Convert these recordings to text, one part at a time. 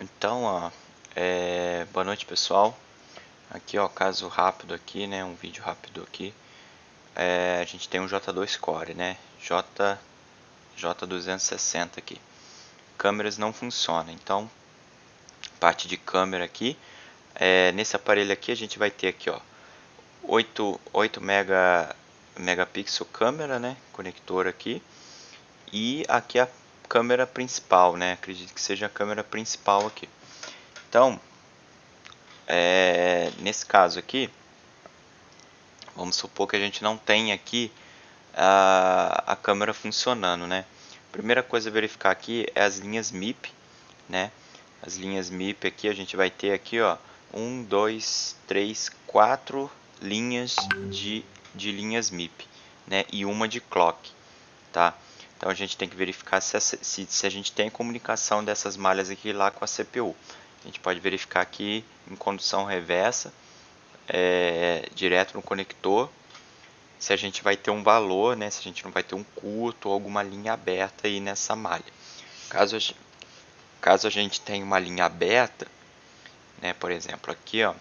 Então, ó, boa noite, pessoal. Aqui, ó, caso rápido aqui, né, um vídeo rápido aqui. A gente tem um J2 Core, né, J260 aqui. Câmeras não funcionam, então, parte de câmera aqui. Nesse aparelho aqui a gente vai ter aqui, ó, 8 megapixel câmera, né, conector aqui. E aqui a câmera principal, né, acredito que seja a câmera principal aqui. Então, nesse caso aqui, vamos supor que a gente não tem aqui a câmera funcionando, né? Primeira coisa a verificar aqui é as linhas MIP, né? As linhas MIP aqui a gente vai ter aqui, ó, 1, 2, 3, 4 linhas de linhas MIP, né? E uma de clock, tá? Então a gente tem que verificar se a gente tem comunicação dessas malhas aqui lá com a CPU. A gente pode verificar aqui em condução reversa, direto no conector, se a gente vai ter um valor, né, se a gente não vai ter um curto ou alguma linha aberta aí nessa malha. Caso a gente tenha uma linha aberta, né, por exemplo aqui, ó,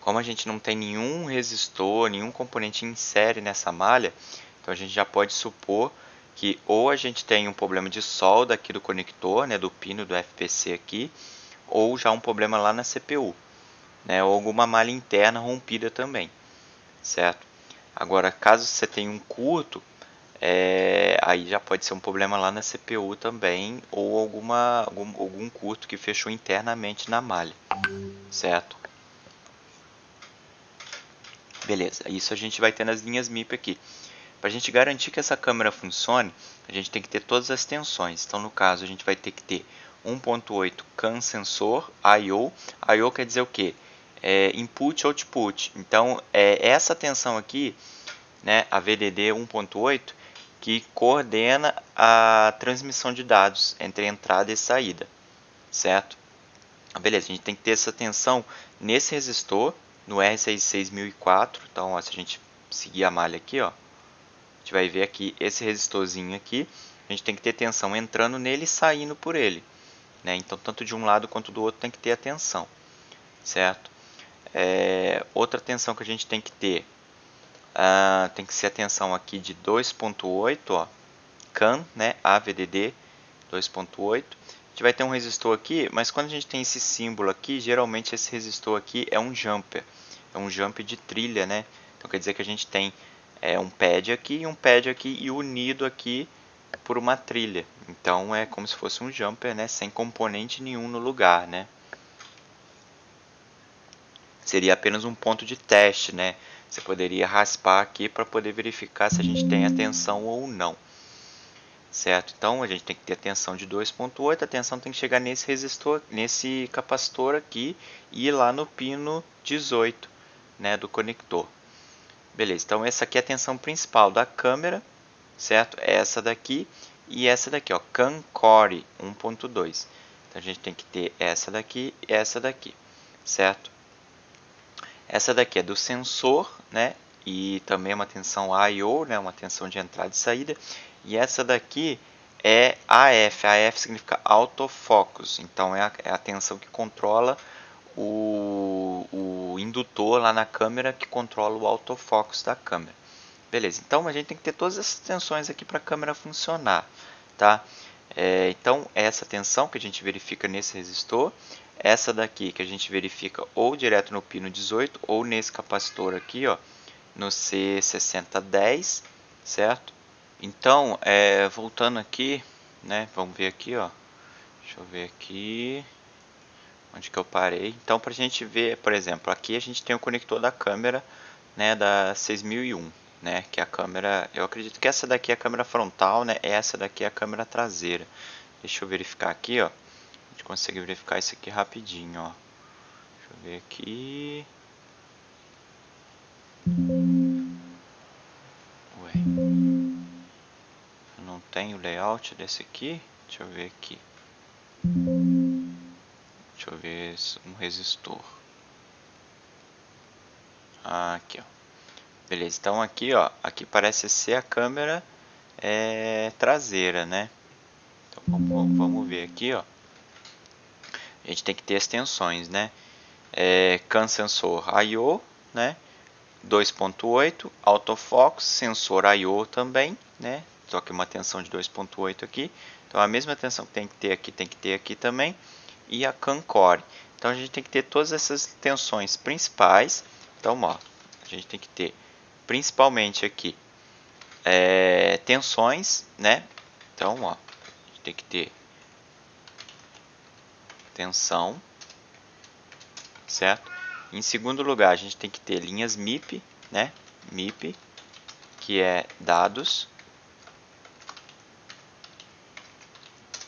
como a gente não tem nenhum resistor, nenhum componente em série nessa malha, então a gente já pode supor que ou a gente tem um problema de solda aqui do conector, né, do pino do FPC aqui, ou já um problema lá na CPU, né, ou alguma malha interna rompida também, certo? Agora, caso você tenha um curto, aí já pode ser um problema lá na CPU também, ou algum curto que fechou internamente na malha, certo? Beleza, isso a gente vai ter nas linhas MIP aqui. Para a gente garantir que essa câmera funcione, a gente tem que ter todas as tensões. Então, no caso, a gente vai ter que ter 1.8 CAN sensor I/O. I/O quer dizer o quê? Input Output. Então, essa tensão aqui, né, a VDD 1.8, que coordena a transmissão de dados entre entrada e saída, certo? Beleza, a gente tem que ter essa tensão nesse resistor, no R66004. Então, ó, se a gente seguir a malha aqui, ó, a gente vai ver aqui esse resistorzinho aqui, a gente tem que ter tensão entrando nele e saindo por ele, né? Então, tanto de um lado quanto do outro tem que ter a tensão, certo? Outra tensão que a gente tem que ter, tem que ser a tensão aqui de 2.8, ó, CAN, né, AVDD 2.8. A gente vai ter um resistor aqui, mas quando a gente tem esse símbolo aqui, geralmente esse resistor aqui é um jumper, é um jump de trilha, né? Então quer dizer que a gente tem um pad aqui e um pad aqui e unido aqui por uma trilha. Então é como se fosse um jumper, né, sem componente nenhum no lugar, né? Seria apenas um ponto de teste, né? Você poderia raspar aqui para poder verificar se a gente tem a tensão ou não, certo? Então a gente tem que ter a tensão de 2.8, a tensão tem que chegar nesse resistor, nesse capacitor aqui e ir lá no pino 18, né, do conector. Beleza, então essa aqui é a tensão principal da câmera, certo? Essa daqui e essa daqui, ó, CAN Core 1.2. Então a gente tem que ter essa daqui e essa daqui, certo? Essa daqui é do sensor, né? E também é uma tensão I/O, né? Uma tensão de entrada e saída. E essa daqui é AF. AF significa autofocus. Então é a tensão que controla o indutor lá na câmera, que controla o autofocus da câmera. Beleza, então a gente tem que ter todas essas tensões aqui para a câmera funcionar, tá? Então essa tensão que a gente verifica nesse resistor, essa daqui que a gente verifica ou direto no pino 18 ou nesse capacitor aqui, ó, no C6010, certo? Então, voltando aqui, né, vamos ver aqui, ó, deixa eu ver aqui, onde que eu parei. Então, para a gente ver, por exemplo, aqui a gente tem o conector da câmera, né, da 6001, né, que é a câmera, eu acredito que essa daqui é a câmera frontal, né, essa daqui é a câmera traseira. Deixa eu verificar aqui, ó, a gente consegue verificar isso aqui rapidinho, ó. Deixa eu ver aqui. Ué, eu não tenho o layout desse aqui, deixa eu ver aqui. Deixa eu ver um resistor. Aqui, ó. Beleza, então aqui, ó, aqui parece ser a câmera traseira, né? Então vamos ver aqui, ó. a gente tem que ter as tensões, né? CAN sensor I/O, né? 2.8, autofocus, sensor I/O também, né? Só que uma tensão de 2.8 aqui. Então a mesma tensão que tem que ter aqui também. E a CAN core. Então a gente tem que ter todas essas tensões principais. Então, ó, a gente tem que ter principalmente aqui tensões, né? Então, ó, a gente tem que ter tensão, certo? Em segundo lugar, a gente tem que ter linhas MIP, né? MIP, que é dados,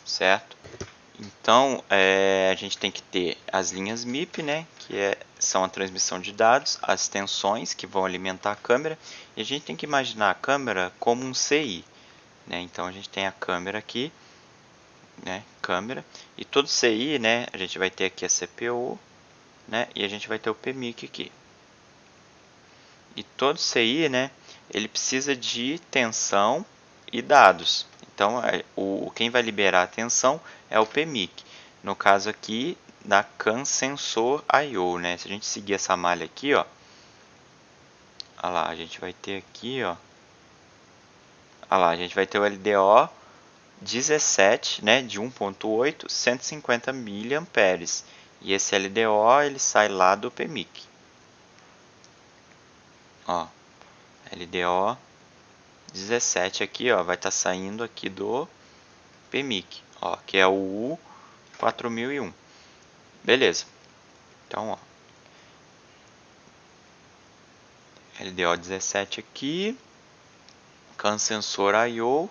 certo? Então, a gente tem que ter as linhas MIP, né? Que são a transmissão de dados, as tensões que vão alimentar a câmera, e a gente tem que imaginar a câmera como um CI, né? Então, a gente tem a câmera aqui, né? Câmera, e todo CI, né? A gente vai ter aqui a CPU, né? E a gente vai ter o PMIC aqui. E todo CI, né? Ele precisa de tensão e dados. Então, quem vai liberar a tensão é o PMIC. No caso aqui, da CAN Sensor I/O, né? Se a gente seguir essa malha aqui, ó, olha lá, a gente vai ter aqui, ó, olha lá, a gente vai ter o LDO 17, né, de 1.8, 150 mA. E esse LDO, ele sai lá do PMIC. Ó, LDO 17 aqui, ó, vai estar saindo aqui do PMIC, ó, que é o U4001. Beleza. Então, ó, LDO 17 aqui, CAN Sensor I/O.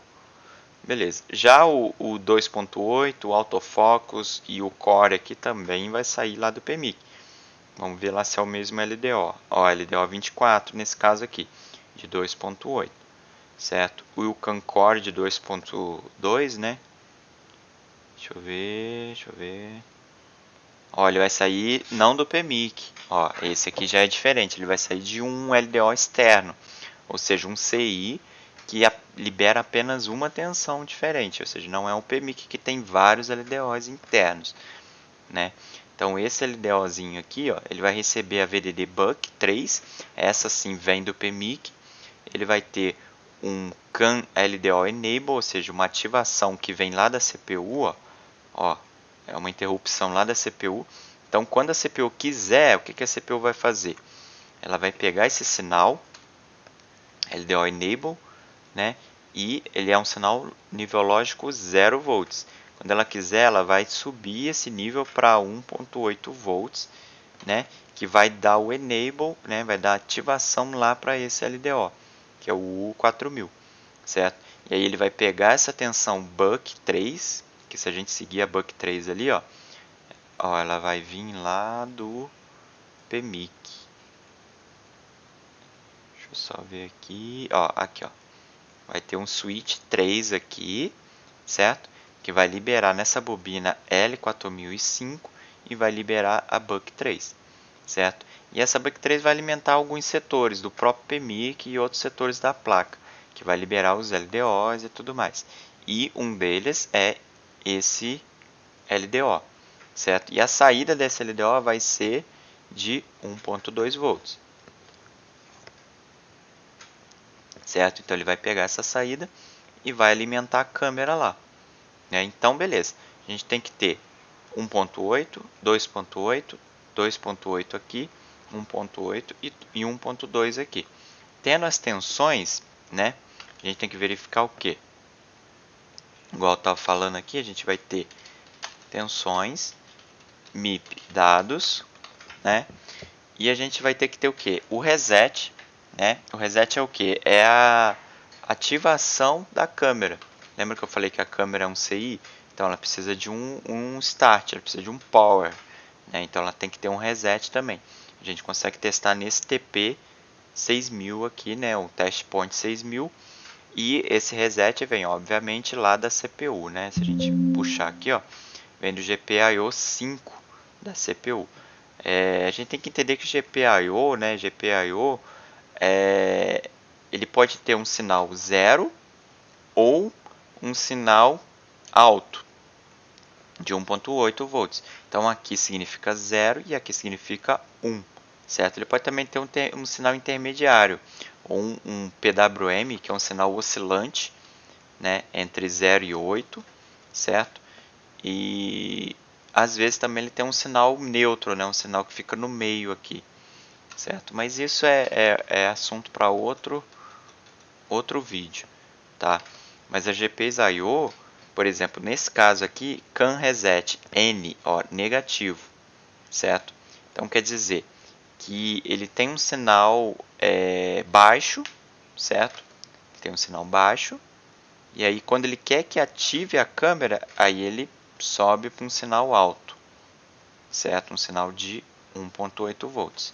Beleza. Já o 2.8, o autofocus e o core aqui também vai sair lá do PMIC. Vamos ver lá se é o mesmo LDO. Ó, LDO 24 nesse caso aqui, de 2.8, certo? O CAN Core de 2.2, né? Deixa eu ver. Ó, ele vai sair não do PMIC. Ó, esse aqui já é diferente, ele vai sair de um LDO externo, ou seja, um CI que libera apenas uma tensão diferente, ou seja, não é um PMIC que tem vários LDOs internos, né? Então esse LDOzinho aqui, ó, ele vai receber a VDD Buck 3, essa sim vem do PMIC, ele vai ter um CAN LDO Enable, ou seja, uma ativação que vem lá da CPU, ó, é uma interrupção lá da CPU. Então, quando a CPU quiser, o que a CPU vai fazer? Ela vai pegar esse sinal, LDO Enable, né? E ele é um sinal nível lógico 0 volts. Quando ela quiser, ela vai subir esse nível para 1.8 volts, né? Que vai dar o Enable, né? Vai dar ativação lá para esse LDO, que é o U4000, certo? E aí ele vai pegar essa tensão Buck 3, que se a gente seguir a Buck 3 ali, ó, ela vai vir lá do PMIC. Deixa eu só ver aqui, ó, aqui, ó. Vai ter um switch 3 aqui, certo? Que vai liberar nessa bobina L4005 e vai liberar a Buck 3, certo? E essa Buck 3 vai alimentar alguns setores do próprio PMIC e outros setores da placa, que vai liberar os LDOs e tudo mais. E um deles é esse LDO, certo? E a saída desse LDO vai ser de 1.2 volts, certo? Então ele vai pegar essa saída e vai alimentar a câmera lá, né? Então beleza, a gente tem que ter 1.8, 2.8, 2.8 aqui, 1.8 e 1.2 aqui. Tendo as tensões, né? A gente tem que verificar o que? Igual eu estava falando aqui, a gente vai ter tensões, MIP dados, né? E a gente vai ter que ter o que? O reset, né? O reset é o que? É a ativação da câmera. Lembra que eu falei que a câmera é um CI? Então ela precisa de um start, ela precisa de um power, né? Então ela tem que ter um reset também. A gente consegue testar nesse TP 6000 aqui, né? O test point 6000. E esse reset vem, obviamente, lá da CPU, né? Se a gente puxar aqui, ó, vem do GPIO 5 da CPU. A gente tem que entender que o GPIO, né, GPIO, ele pode ter um sinal 0 ou um sinal alto, de 1.8 volts. Então aqui significa 0 e aqui significa 1, certo? Ele pode também ter um sinal intermediário, ou um PWM, que é um sinal oscilante, né, entre 0 e 8, certo? E às vezes também ele tem um sinal neutro, né, um sinal que fica no meio aqui, certo? Mas isso é assunto para outro vídeo, tá? Mas a GPs I/O, por exemplo, nesse caso aqui, can reset N, ó, negativo, certo? Então quer dizer que ele tem um sinal baixo, certo? Tem um sinal baixo, e aí quando ele quer que ative a câmera, aí ele sobe para um sinal alto, certo? Um sinal de 1.8 volts,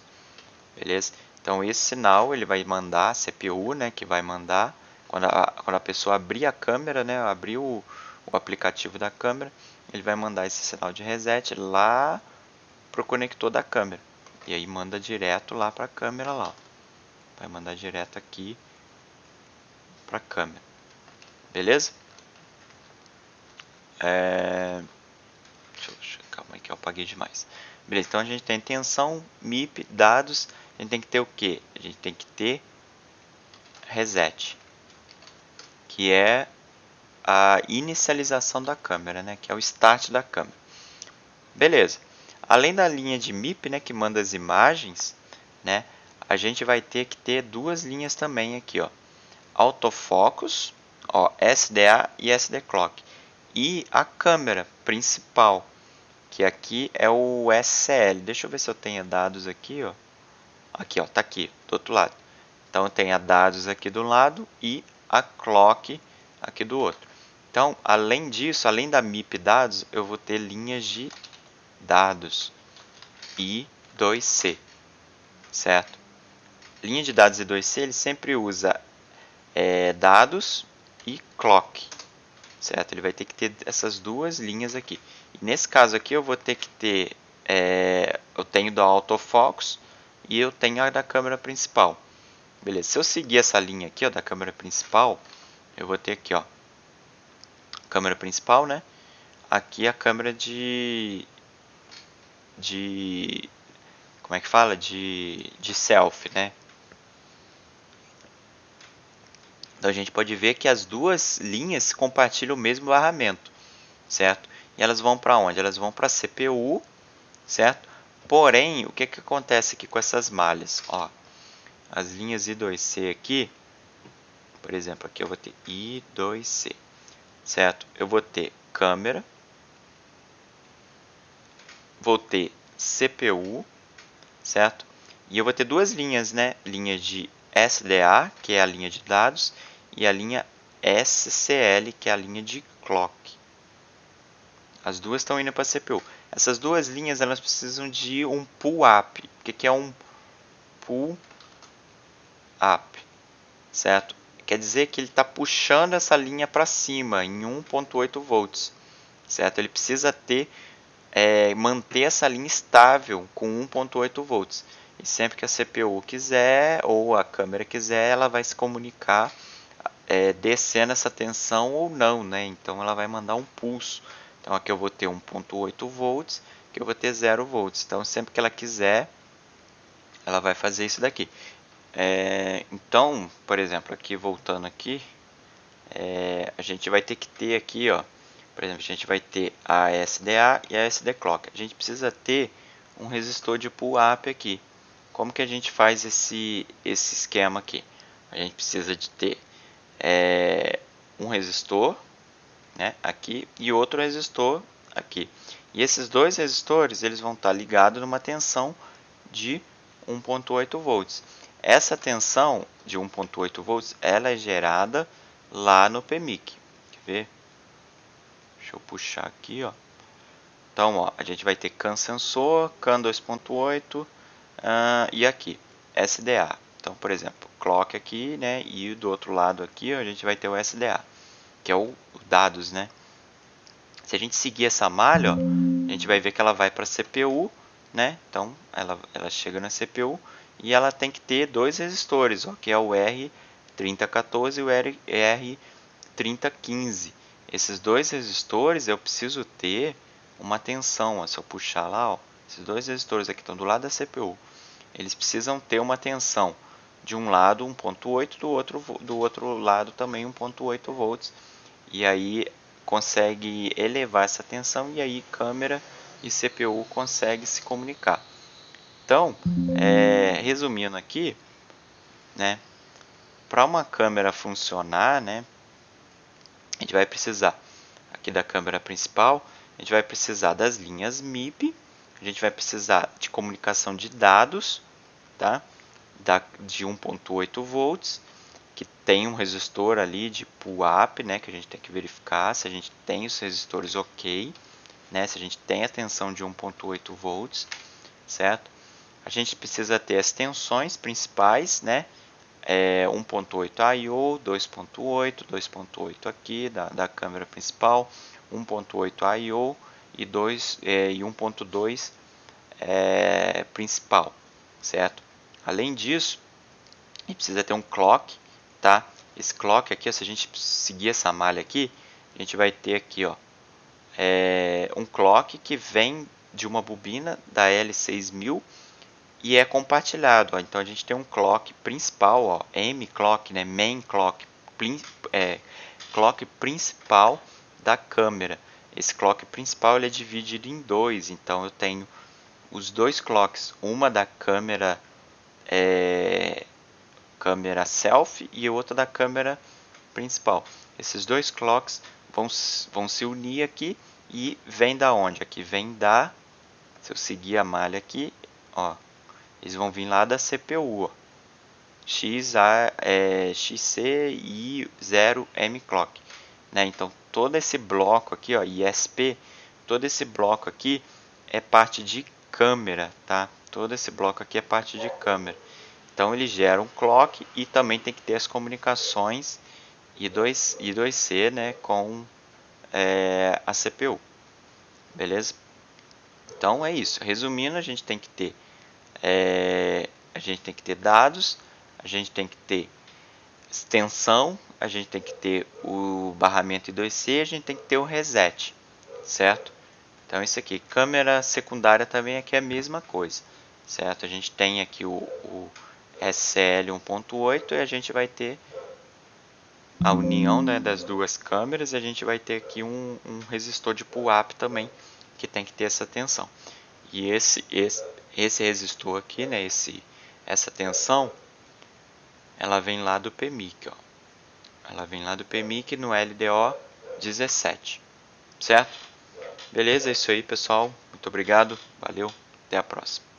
beleza? Então esse sinal ele vai mandar, a CPU, né, que vai mandar, quando a pessoa abrir a câmera, né, abrir o aplicativo da câmera, ele vai mandar esse sinal de reset lá para o conector da câmera. E aí manda direto lá para a câmera lá. Vai mandar direto aqui para a câmera. Beleza? Calma aí que eu apaguei demais. Beleza, então a gente tem tensão, MIP, dados. A gente tem que ter o quê? A gente tem que ter reset, que é a inicialização da câmera, né? Que é o start da câmera. Beleza. Além da linha de MIP, né, que manda as imagens, né, a gente vai ter que ter duas linhas também aqui, ó. Autofocus, ó, SDA e SD Clock. E a câmera principal, que aqui é o SCL. Deixa eu ver se eu tenho dados aqui, ó. Aqui, ó, tá aqui, do outro lado. Então tem a dados aqui do lado e a clock aqui do outro. Então, além disso, além da MIP dados, eu vou ter linhas de dados I2C, certo? Linha de dados I2C ele sempre usa dados e clock, certo? Ele vai ter que ter essas duas linhas aqui. E nesse caso aqui eu vou ter que ter, eu tenho do autofocus e eu tenho a da câmera principal. Beleza, se eu seguir essa linha aqui, ó, da câmera principal, eu vou ter aqui, ó, câmera principal, né? Aqui a câmera de como é que fala? De selfie, né? Então a gente pode ver que as duas linhas compartilham o mesmo barramento, certo? E elas vão para onde? Elas vão para a CPU, certo? Porém, o que acontece aqui com essas malhas? Ó, as linhas I2C aqui, por exemplo, aqui eu vou ter I2C, certo? Eu vou ter câmera, vou ter CPU, certo? E eu vou ter duas linhas, né? Linha de SDA, que é a linha de dados, e a linha SCL, que é a linha de clock. As duas estão indo para a CPU. Essas duas linhas elas precisam de um pull-up. O que é um pull-up? Certo? Quer dizer que ele está puxando essa linha para cima em 1.8 volts. Certo? Ele precisa ter, manter essa linha estável com 1.8 volts. E sempre que a CPU quiser ou a câmera quiser, ela vai se comunicar descendo essa tensão ou não, né? Então ela vai mandar um pulso. Então aqui eu vou ter 1.8 volts, aqui eu vou ter 0 volts. Então sempre que ela quiser, ela vai fazer isso daqui. Então, por exemplo, aqui voltando aqui, a gente vai ter que ter aqui, ó, por exemplo, a gente vai ter a SDA e a SD Clock. A gente precisa ter um resistor de pull-up aqui. Como que a gente faz esse esquema aqui? A gente precisa de ter um resistor, né, aqui e outro resistor aqui. E esses dois resistores eles vão estar ligados numa tensão de 1.8 volts. Essa tensão de 1.8 volts ela é gerada lá no PMIC. Quer ver? Deixa eu puxar aqui, ó. Então, ó, a gente vai ter CAN sensor, CAN 2.8 e aqui SDA. Então, por exemplo, clock aqui, né, e do outro lado aqui ó, a gente vai ter o SDA, que é o dados, né? Se a gente seguir essa malha, ó, a gente vai ver que ela vai para a CPU, né? Então, ela chega na CPU e ela tem que ter dois resistores, ó, que é o R3014 e o R3015. Esses dois resistores eu preciso ter uma tensão. Ó, se eu puxar lá, ó, esses dois resistores aqui estão do lado da CPU. Eles precisam ter uma tensão de um lado 1.8, do outro lado também 1.8 volts. E aí consegue elevar essa tensão e aí câmera e CPU conseguem se comunicar. Então, resumindo aqui, né, para uma câmera funcionar, né, a gente vai precisar aqui da câmera principal, a gente vai precisar das linhas MIP, a gente vai precisar de comunicação de dados, tá? De 1.8 volts, que tem um resistor ali de pull-up, né, que a gente tem que verificar se a gente tem os resistores ok, né, se a gente tem a tensão de 1.8 volts, certo? A gente precisa ter as tensões principais, né, 1.8 I/O, 2.8, 2.8 aqui da câmera principal, 1.8 I/O e 1.2 principal, certo? Além disso, a gente precisa ter um clock, tá? Esse clock aqui, se a gente seguir essa malha aqui, a gente vai ter aqui, ó, um clock que vem de uma bobina da L6000 e é compartilhado. Ó. Então a gente tem um clock principal, ó, M clock, né, main clock, clock principal da câmera. Esse clock principal ele é dividido em dois, então eu tenho os dois clocks, uma da câmera câmera selfie e outra da câmera principal. Esses dois clocks vão se unir aqui e vem da onde? Aqui vem da, se eu seguir a malha aqui, ó, eles vão vir lá da CPU, ó, XCI0M clock, né? Então todo esse bloco aqui, ó, ISP, todo esse bloco aqui é parte de câmera, tá? Todo esse bloco aqui é parte de câmera. Então ele gera um clock e também tem que ter as comunicações I2C, né, com a CPU, beleza? Então é isso. Resumindo, a gente tem que ter dados, a gente tem que ter extensão, a gente tem que ter o barramento I2C, a gente tem que ter o reset, certo? Então isso aqui, câmera secundária também aqui é a mesma coisa, certo? A gente tem aqui o SCL 1.8 e a gente vai ter a união, né, das duas câmeras, e a gente vai ter aqui um resistor de pull-up também, que tem que ter essa tensão. E esse resistor aqui, né, essa tensão, ela vem lá do PMIC, ó. Ela vem lá do PMIC no LDO 17, certo? Beleza, é isso aí, pessoal. Muito obrigado, valeu, até a próxima.